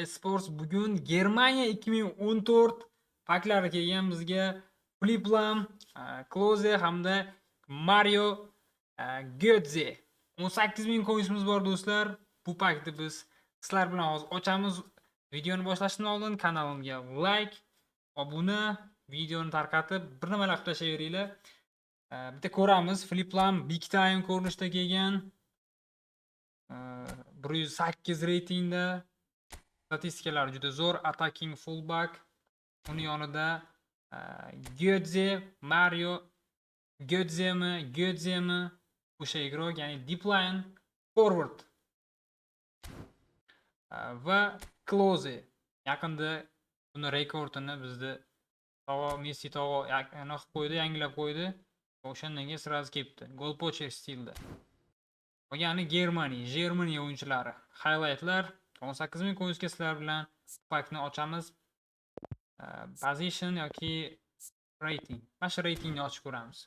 Esports bugun Germaniya 2014 paklari kelgan bizga Fliplam, Kloze hamda Mario Götze. 18.000 coinsimiz bor do'stlar. Bu pakni biz sizlar bilan hozir ochamiz. Videoni boshlashdan oldin kanalimga like, obuna, videoni tarqatib bir nimalar qilashaveringlar. Bitta ko'ramiz, Fliplam big time ko'rinishda kelgan. 108 reytingda. Statistikalar juda zo'r. Attacking fullback. Uni yonida Götze, Mario Götzemi o'sha igrok, ya'ni deep line forward va Kloze. Yaqinda buni rekordini bizni Messi tog'o aniq qo'ydi, yangilab qo'ydi. O'shandan keyin sirasi kelibdi. Gol pocher stilda. Ya'ni Germaniya o'yinchilari. Highlightlar 18.000 coinsga sizlar bilan pakni ochamiz. Position yoki rating. Mana shu ratingni ochib ko'ramiz.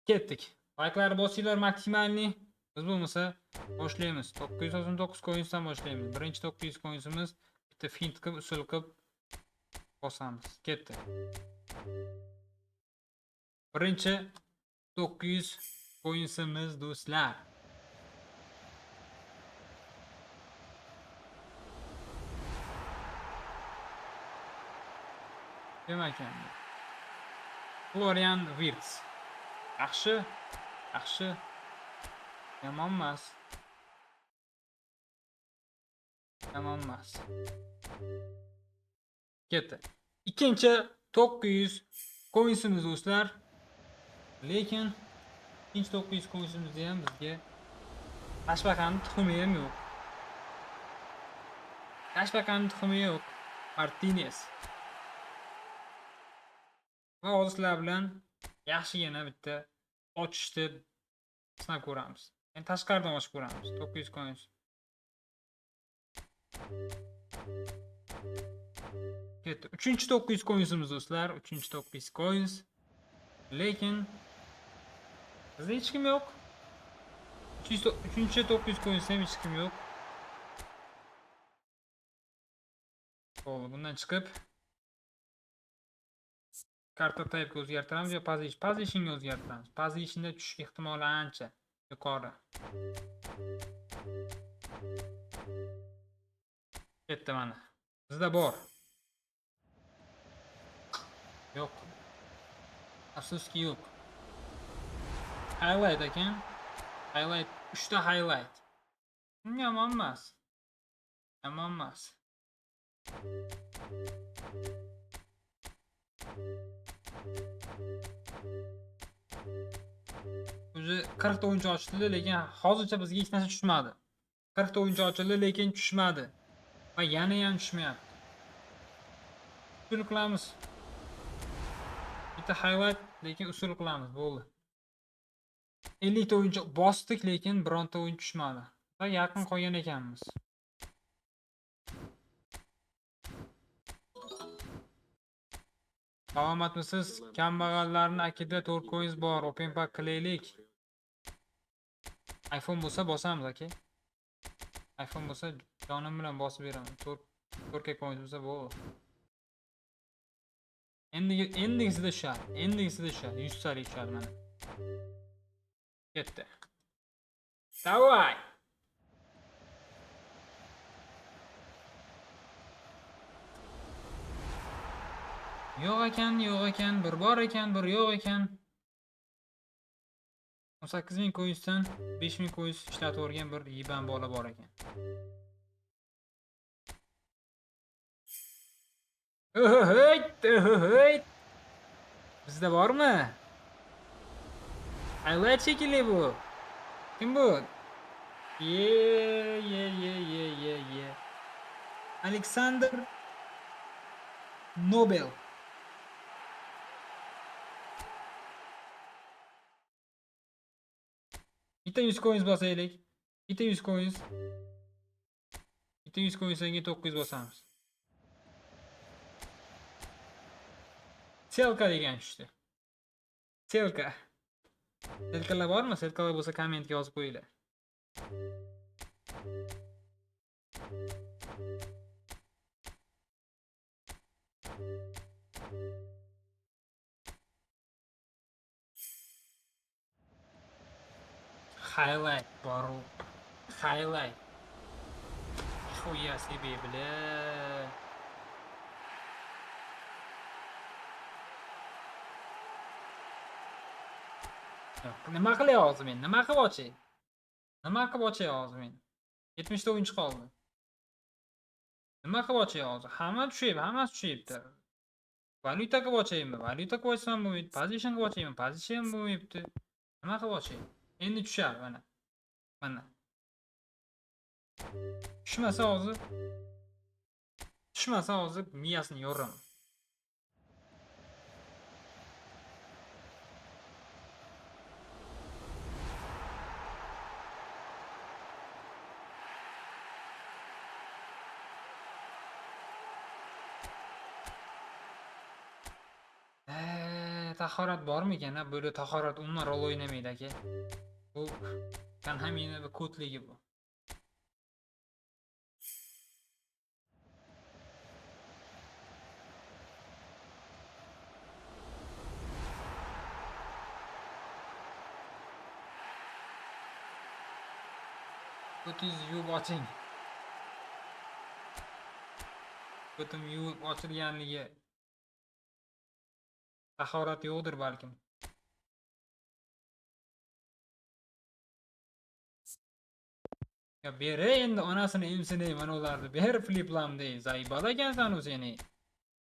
Ketdik. Like'larni bosinglar maksimalniy. Biz bo'lmasa boshlaymiz. 999 coinsdan boshlaymiz. Birinchi 900 coinsimiz bitta fint qilib, usul qilib bosamiz. Ketdi. Birinchi 900 coinsimiz do'stlar. Demak, Florian Wirtz. Yaxshi. Yomon emas. Ketdi. Ikkinchi 900 coinsimiz do'stlar. Lekin ikkinchi 900 coinsimizda ham bizga tashbaqaning tuxumi ham yo'q. Martinez. Va hozir sizlar bilan yaxshigina bitta ochishni sinab ko'ramiz. Endi tashqaridan ochib ko'ramiz. 900 coins. Ketdi. Uchinchi 900 coinsimiz do'stlar. Uchinchi 900 coins. Lekin bizda hech kim yo'q. Uchinchi 900 coinsda ham hech kim yo'q. Xo'p, bundan chiqib karta type'ga o'zgartiramiz yo positionga o'zgartiramiz. Positionda tushish ehtimoli ancha yuqori. Ketdi mana. Bizda bor. Yo'q. Afsuski yo'q. Highlight ekan. Highlight 3 ta highlight. Yomon emas. O'zi 40 ta o'yinchi ochildi, lekin hozircha bizga hech narsa tushmadi. 40 ta o'yinchi ochildi, lekin tushmadi. Va yana ham tushmayapti. Usul qilamiz. Bitta highlight, lekin usul qilamiz, bo'ldi. 50 ta o'yinchi bosdik, lekin bironta o'yin tushmadi. Va yaqin qolgan ekanmiz. Salomatmisiz? Kambag'allarning akida 4 coins bor. Open pack qilaylik. iPhone bo'lsa bosamiz, aka. iPhone bo'lsa jonim bilan bosib beraman. 4 coins bo'lsa bo'ldi. Endigisida tushadi. 100 salik tushadi mana. Ketdi. Davay. Yo'q ekan, bir bor ekan, bir yo'q ekan. 18.000 coinsdan 5.000 coins ishlatib o'rgan bir yiban bola bor ekan. Hey! Bizda bormi? Highlight shekilli bu. Kim bu? Ye. Alexander Nobel. Bitta 100 coins bosaylik. Bitta 100 coins. Bitta 100 coinsdan keyin 900 bosamiz. Selka degan tushdi. Selkalar bormi? Selkalar bo'lsa kommentga yozib qo'yinglar. Highlight bor u. Highlight. Xuya sebebi. Nima qilyapsiz men? Nima qilib ochay? Nima qilib ochyapsiz men? 70 ta o'yinchi qoldi. Nima qilib ochyapsiz? Hammasi tushyapti. Valyuta qilib ochaymi? Valyuta qilib ochsam bo'lmaydi. Position qilib ochaymi? Position bo'lmayapti. Nima qilib ochay? Endi tushar mana. Mana. Tushmasa hozir miyasini yoraman. Tahorat bormikan? Böyle tahorat umuman rol o'ynamaydi aka. Bu hamina bir kodligi bu. Ko'tingizni yuvib oching. Ko'tim yuvib ochilganligi tahorat yo'qdir balkim. Ya beri endi onasini emsinay mana ularni ber fliplamday. Zaybal ekansan u seni.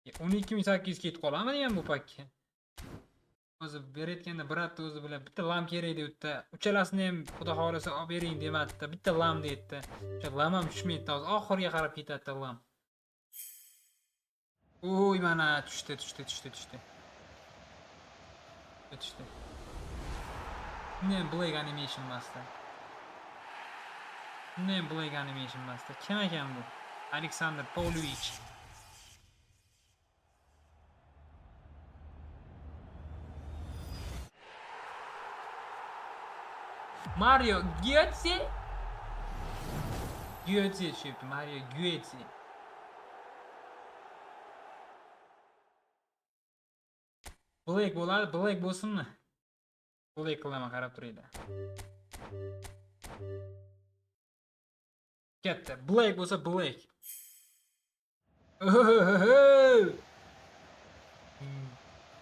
12800 ketib qolamidi ham bu pakka? O'zi berayotganda biratda o'zi bilan bitta lam kerak debdi. Uchalasini ham xudo xolasa olib bering demadi. Bitta lam deydi. O'sha lam ham tushmaydi. Hozir oxiriga qarab ketadi lam. Oy mana tushdi. Ne Black Animation Master. Kim ekan bu? Alexander Pavlovich. Mario Götze. Mario Götze. Black bo'ladi, Black bo'lsinmi? Black qilaman, qarab turaydi. Katta, Black bo'lsa Black.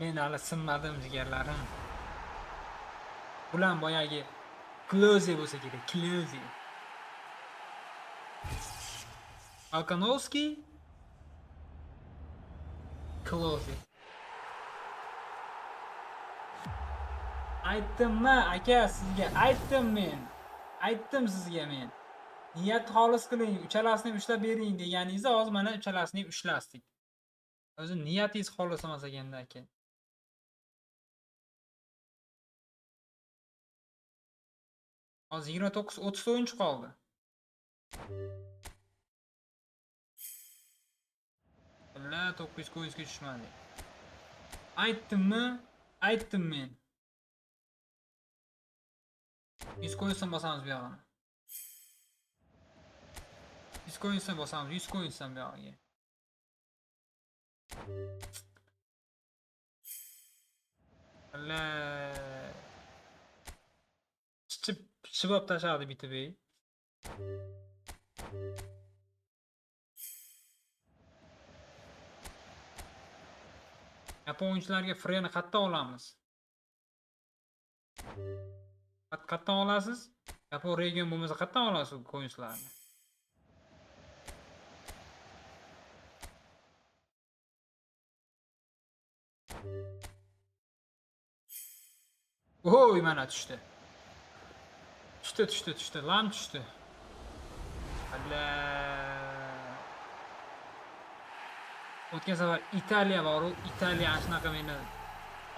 Men hali sinmadim jigarlarim. Bulan boyagi Close bo'lsa kerak, Close. Alkanovskiy. Close. Aytdimmi aka sizga? Aytdim sizga men. Niyat xolis qiling, uchalasini ham ushlab bering deganingizda hozir mana uchalasini ham ushlasdik. O'zi niyatingiz xolis emas ekanda aka. Hozir 29-30 o'yinchi qoldi. Billa 900 ko'yizga tushmadi. Aytdim men. 100 ko'yinsan bosamiz bu yog'ini. 100 ko'yinsan bosamiz, 100 ko'yinsan bu yog'iga. Alla chibab tashladi bitib ey. Yapon o'yinchilarga freni qayerdan olamiz? Qayerdan olasiz? Yapon region bo'lmasa qayerdan olasiz o'yinchilarni? Oy mana tushdi. Lam tushdi. Alla. O'tgan safar Italiya bor, Italiya shunaqa meni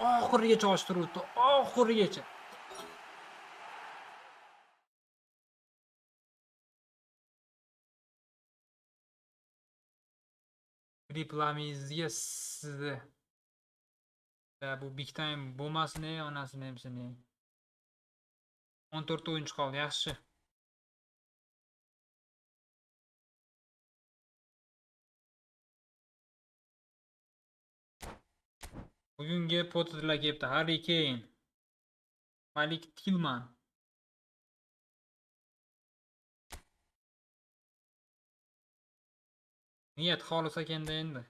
oxirigacha ochtiribdi, oxirigacha. Riplamizga sizni. Bu big time bo'lmasin, onasini ham seni. 14 o'yinchi qoldi, yaxshi. Bugungi potilar kelibdi. Harry Kane, Malik Tillman. Niyat xolis ekanda endi.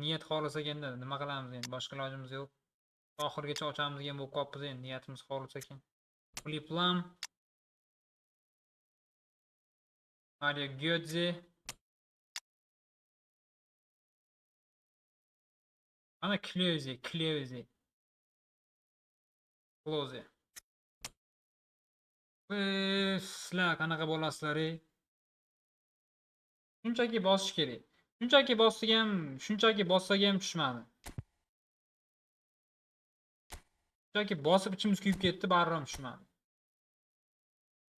Niyat xolis ekanda nima qilamiz endi? Boshqa ilojimiz yo'q. Oxirigacha ochamiz degan bo'lib qolibmiz endi. Niyatimiz xolis ekan. Filiplam, Mario Götze, ana Klose. Sizlar qanaqa bo'lasizlar-ey? Shunchaki bosish kerak. Shunchaki bossak ham tushmadi. Shunchaki bosib ichimiz kuyib ketdi, baribir tushmadi.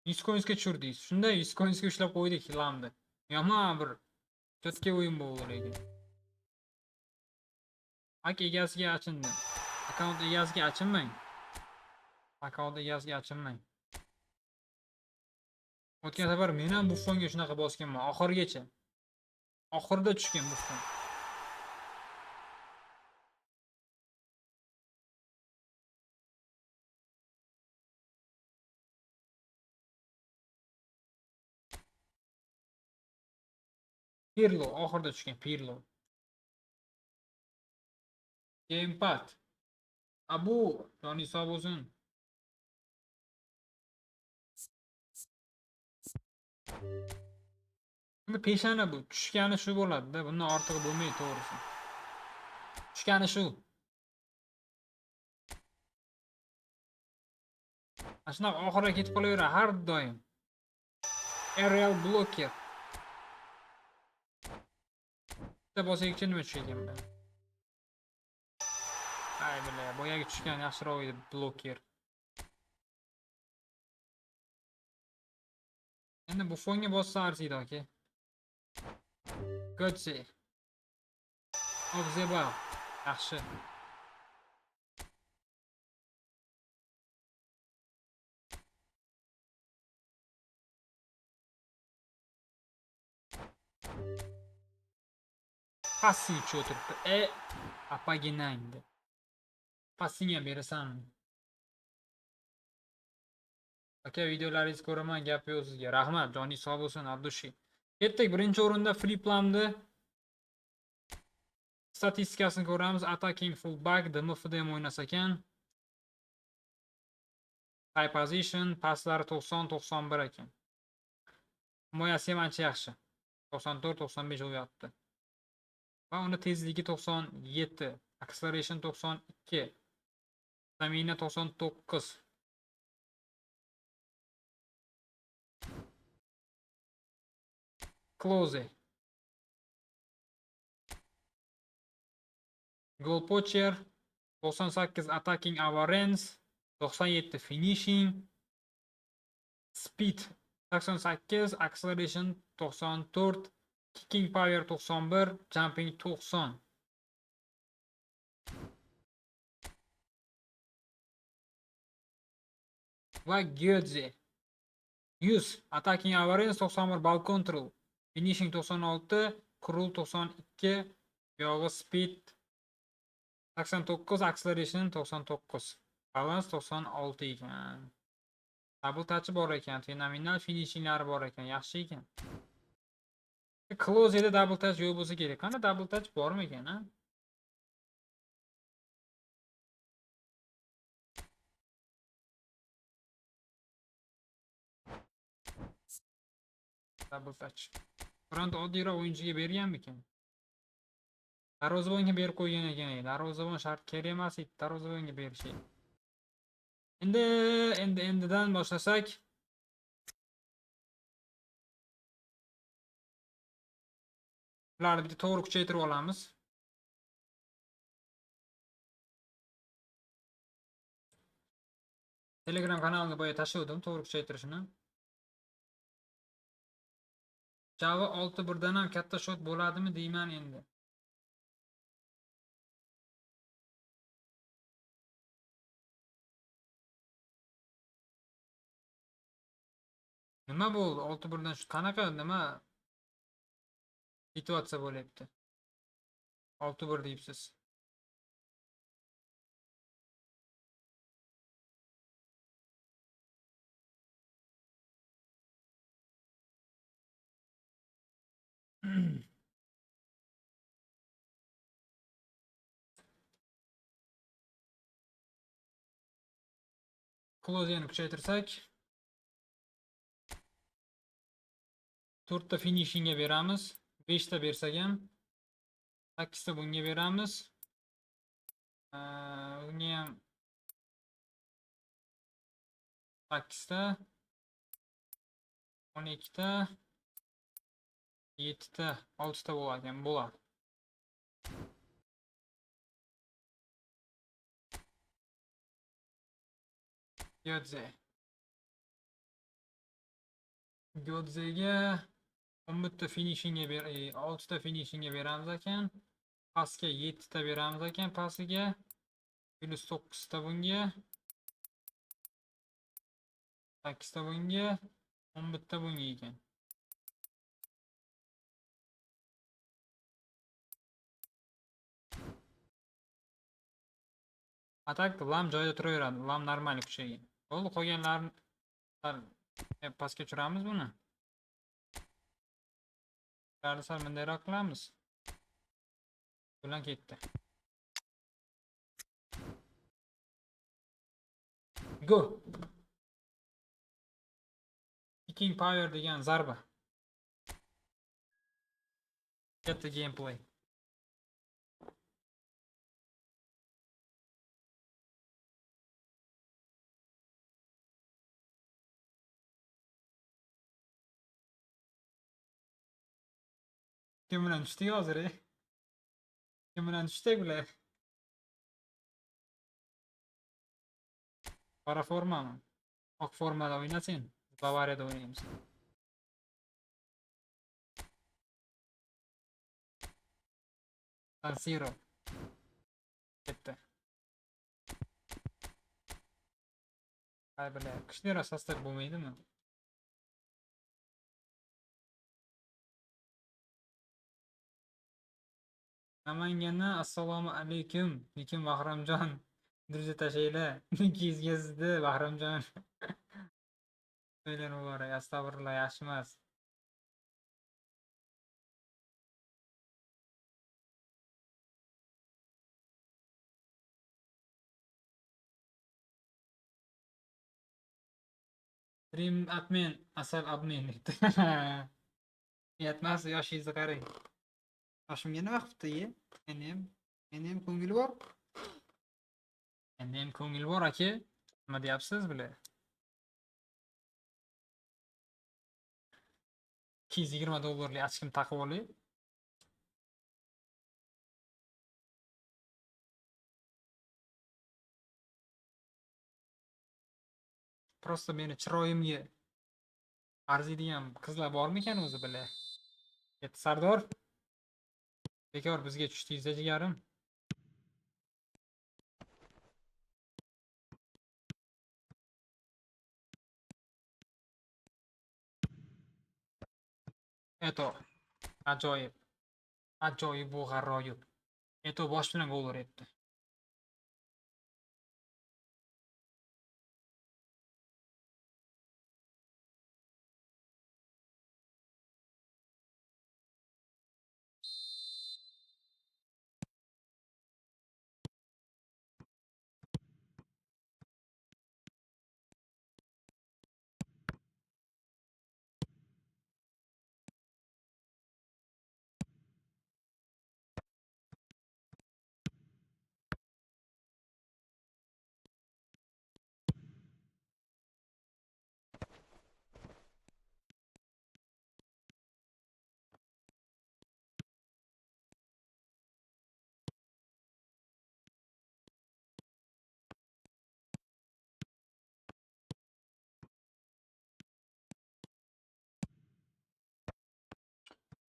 100 coinsga tushirdik. Shunda 100 coinsga ushlab qo'ydik lamni. Yomon bir cho'tka o'yin bo'ldi lekin. Egasiga achindim. Akkaunt egasiga achinmang. O'tgan safar men ham Buffonga shunaqa bosganman, oxirigacha. Oxirida tushgan Buffon. Pirlo oxirida tushgan Pirlo. Gamepad. Abu, joni sog' bo'lsin. Endi peshana bu, tushgani shu bo'ladi-da, bundan ortig'i bo'lmaydi to'g'risi. Tushgani shu. Shunaqa oxiriga ketib qolaveradi har doim. Aerial blocker. Bitta bosaylikcha nima tushagan bu? Ay bila, boyagi tushgan yaxshiroq edi blocker. Endi Buffonga bossa arziydi aka. Götze. Obzeba. Yaxshi. Passing o'tiribdi. Apaginangdi. Passingga berasanmi? Aka, videolaringizni ko'raman, gap yo'q sizga. Rahmat, joni sog' bo'lsin, Abdushi. Ketdik, birinchi o'rinda Filiplamni statistikasini ko'ramiz. Attacking fullback, DMF'da ham o'ynas ekan. High position, passlari 90-91 ekan. Himoyasi ham ancha yaxshi. 94-95 o'yapti. Va uni tezligi 97, acceleration 92, stamina 99. Klose. Goal poacher 98 attacking awareness, 97 finishing, speed 88, acceleration 94, kicking power 91, jumping 90. Va Götze 100 attacking awareness 91, ball control, finishing 96, curl 92, yog'i speed 89, acceleration 99, balance 96 ekan. Double touch bor ekan, fenomenal finishinglari bor ekan, yaxshi ekan. Kloze'da double touch yo'q bo'lsa kerak. Qani double touch bormi ekan, ha? Double touch. Bironta oddiyroq o'yinchiga berganmikan? Darvozabonga berib qo'ygan ekan. Darvozabon shart kerak emas edi, darvozabonga berishi. Endidan boshlasak. Ularni bitta to'g'ri kuchaytirib olamiz. Telegram kanaliga boya tashladim to'g'ri kuchaytirishni. Java 6-1 dan ham katta shot bo'ladimi deyman endi. Nima bo'ldi? 6-1 dan qanaqa nima situatsiya bo'lyapti? 6-1 deyipsiz. Kloziyani kuchaytirsak, 4 ta finishingga beramiz. 5 ta bersak ham 8 ta bunga beramiz. Bunga ham 8 ta, 12 ta, 7 ta, 6 ta bo'lar ekan, bo'ladi. Gödzega 11 ta finishingga 6 ta finishingga beramiz ekan. Pastga 7 ta beramiz ekan, pastiga plus 9 ta bunga, 8 ta bunga, 11 ta bunga ekan. Atak lam joyida turaveradi. Lam normal kuchaygan. Bo'ldi, qolganlarini pastga tushiramiz buni. Sal bundayroq qilamiz. Bilan ketdi. Go. King power degan zarba. Katta gameplay. Kim bilan tushdik hozir? Kim bilan tushdik bular? Qora formami? Oq formada o'ynasin. Bavariyada o'ynaymiz. San Siro. Ketdi. Qay bilan kuchliroq sostav bo'lmaydimi? Namangandan assalomu alaykum. Lekin Bahramjon dirja tashaylar. Kiyizgazdi Bahramjon. To'ylar muborak. Astag'firullah, yaxshi emas. Dream admin, asal admin debdi. Yetmas, yoshingizni qarang. Yoshimga nima qilibdi-ye? Endi ham ko'ngil bor. Endi ham ko'ngil bor aka. Nima deyapsiz bular? 220 dollarlik ochkim taqib olay. Просто meni chiroyimga arziydigan qizlar bormikan o'zi bular? Sardor, bekor bizga tushdingiz jigarim. Eto, ajoyib. Ajoyib bu g'aroyib. Eto bosh bilan gol uryapti.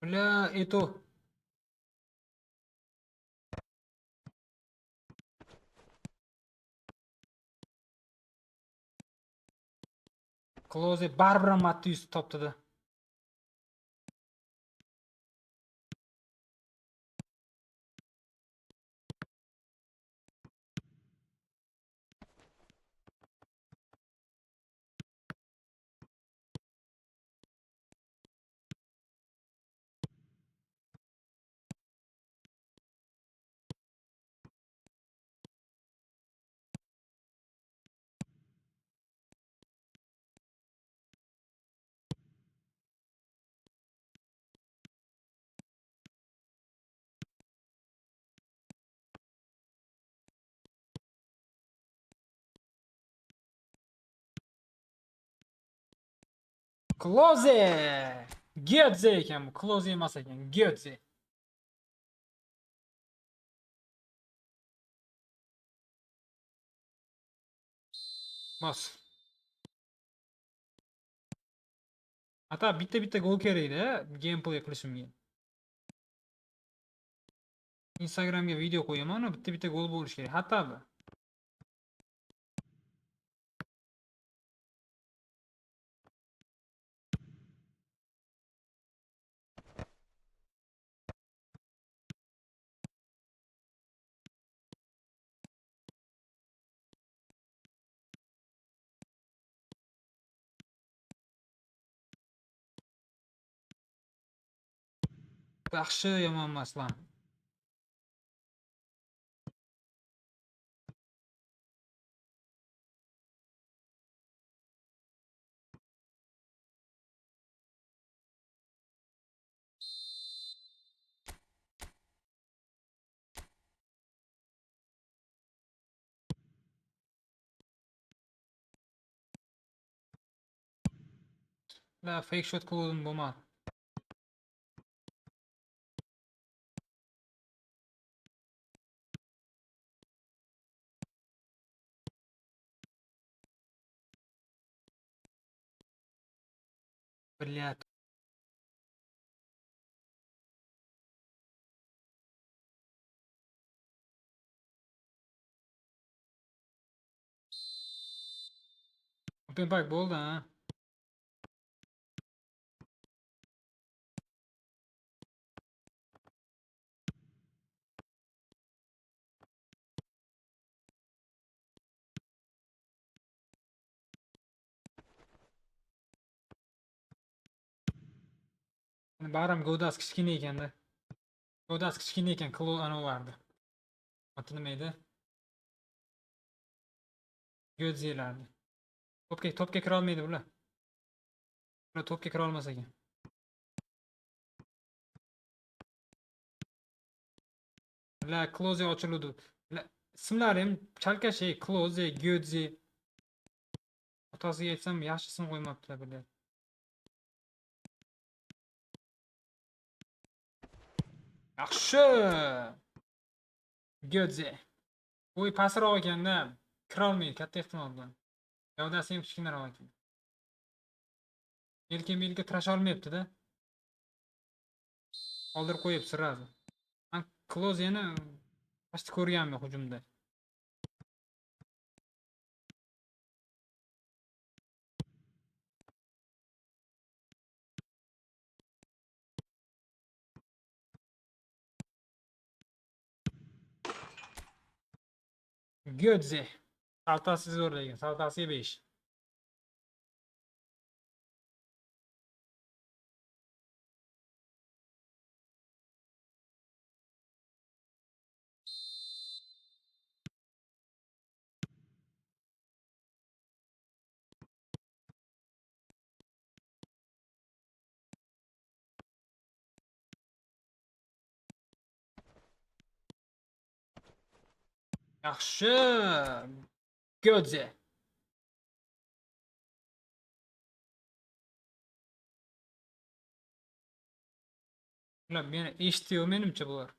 Bля, Eto. Kloze baribir ham Mattius topdi-da. Kloze. Götze ekan bu. Kloze emas ekan. Götze. Bos. Hatta bitta gol kerak-da, gameplay qilishimga. Instagramga video qo'yaman, bitta gol bo'lishi kerak. Hatta bu. Yaxshi, yomon emas lan. La fake shot qildim bo'lmadi. Блядь. Open pack bo'ldi, ha. Barim gavdasi kichkina ekanda. Gavdasi kichkina ekan, kilo anolardi. Oti nima edi? Gödzelardi. Topga kira olmaydi bular. Bular topga kira olmas ekan. La Kloze ochiludi. La ismlari ham chalkash, Kloze, Gödze. Otasiga aytsam yaxshi ism qo'ymabdilar bular. Yaxshi. Gödze. Bo'y pastroq ekanda, kira olmaydi katta ehtimol bilan. Gavdasi ham kichkinaroq ekan. Yelka tirasha olmayapti-da. Qoldirib qo'yib sirasi. Men Klozeni pasti ko'rganman hujumda. Gödze. Saltasi zo'rlagan. Saltasiga 5. Yaxshi. Gödze. Ular meni eshitiyor menimcha bular.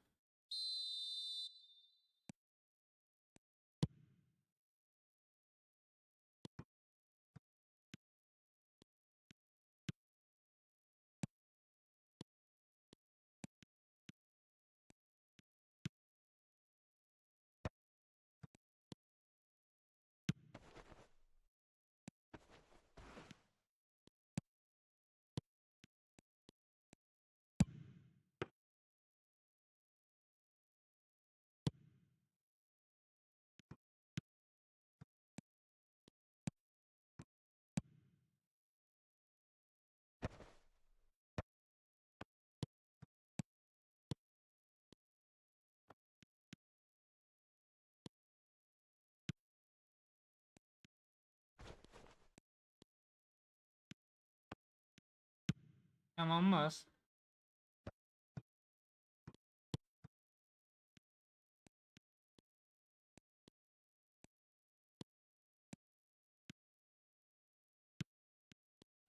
Yomon emas.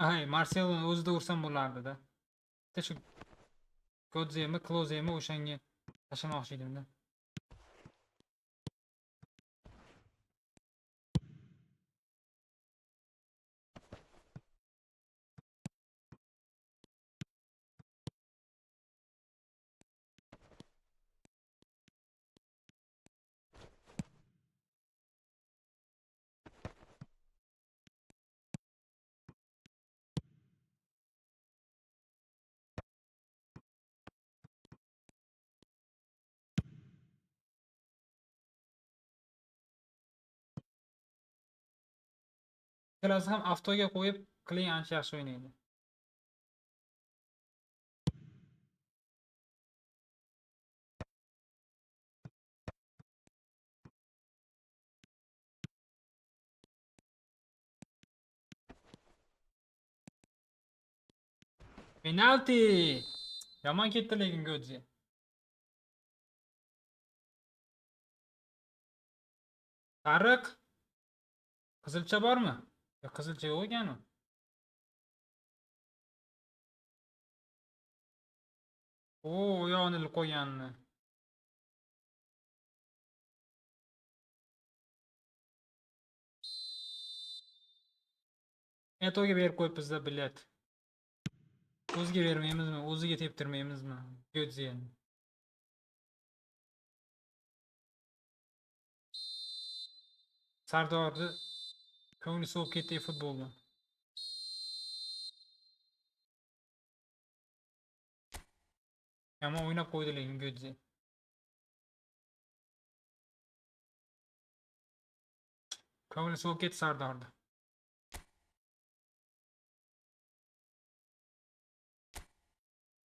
Ay, Marcelo'ni o'zida ursam bo'lardi-da. Bitta shu Godzemi, Klozemi o'shanga tashlamoqchi edim-da. Ikkalasi ham avtoga qo'yib, Kley ancha yaxshi o'ynaydi. Penalti! Yomon ketdi lekin Godze. Sariq. Qizilcha bormi? Yo'q, qizilcha yo'q ekan u. O, oyog'ini ilib qo'yganni. Eto'ga berib qo'yibmiz-da bilet. O'ziga bermaymizmi? O'ziga teptirmaymizmi? Godzeni. Sardorni ko'ngli sovib ketdi futboldan. Yomon o'ynab qo'ydi lekin Godze. Ko'ngli sovib ketdi Sardorni.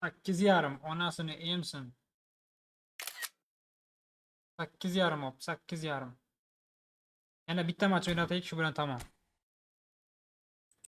8,5 onasini emsin. 8,5 olib, 8,5. Yana bitta maç o'ynataylik, shu bilan tamom.